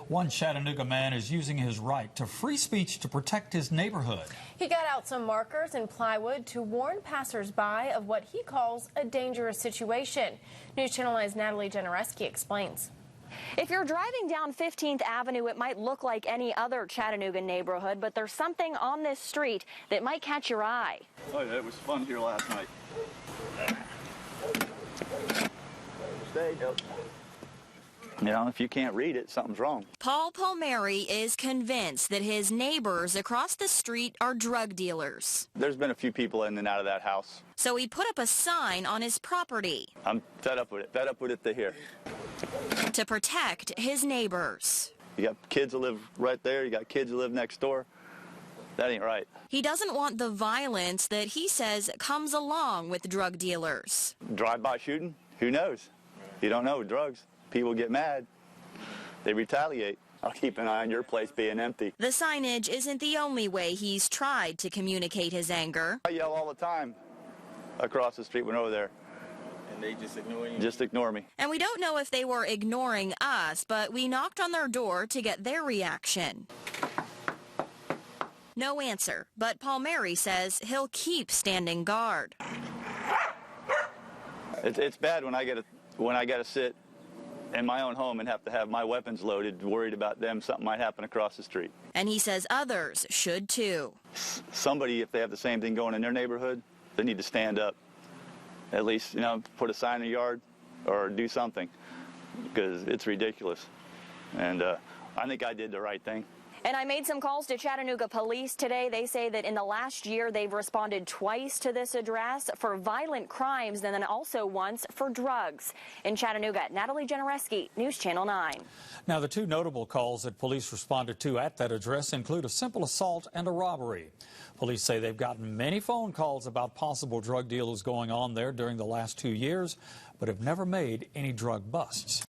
One Chattanooga man is using his right to free speech to protect his neighborhood. He got out some markers and plywood to warn passersby of what he calls a dangerous situation. News Channel 9's Natalie Jenereski explains. If you're driving down 15th Avenue, it might look like any other Chattanooga neighborhood, but there's something on this street that might catch your eye. Oh yeah, it was fun here last night. Stay up. You know, if you can't read it, something's wrong. Paul Palmieri is convinced that his neighbors across the street are drug dealers. There's been a few people in and out of that house. So he put up a sign on his property. I'm fed up with it to here. To protect his neighbors. You got kids that live right there, you got kids that live next door. That ain't right. He doesn't want the violence that he says comes along with drug dealers. Drive-by shooting? Who knows? You don't know with drugs. People get mad. They retaliate. I'll keep an eye on your place being empty. The signage isn't the only way he's tried to communicate his anger. I yell all the time across the street when over there. And they just ignore you? Just ignore me. And we don't know if they were ignoring us, but we knocked on their door to get their reaction. No answer, but Palmieri says he'll keep standing guard. It's bad when I got to sit in my own home and have to have my weapons loaded, worried about them, something might happen across the street. And he says others should too. Somebody, if they have the same thing going in their neighborhood, they need to stand up. At least, you know, put a sign in the yard or do something, because it's ridiculous. And I think I did the right thing. And I made some calls to Chattanooga Police today. They say that in the last year they've responded twice to this address for violent crimes and then also once for drugs. In Chattanooga, Natalie Jenereski, News Channel 9. Now, the two notable calls that police responded to at that address include a simple assault and a robbery. Police say they've gotten many phone calls about possible drug dealers going on there during the last 2 years, but have never made any drug busts.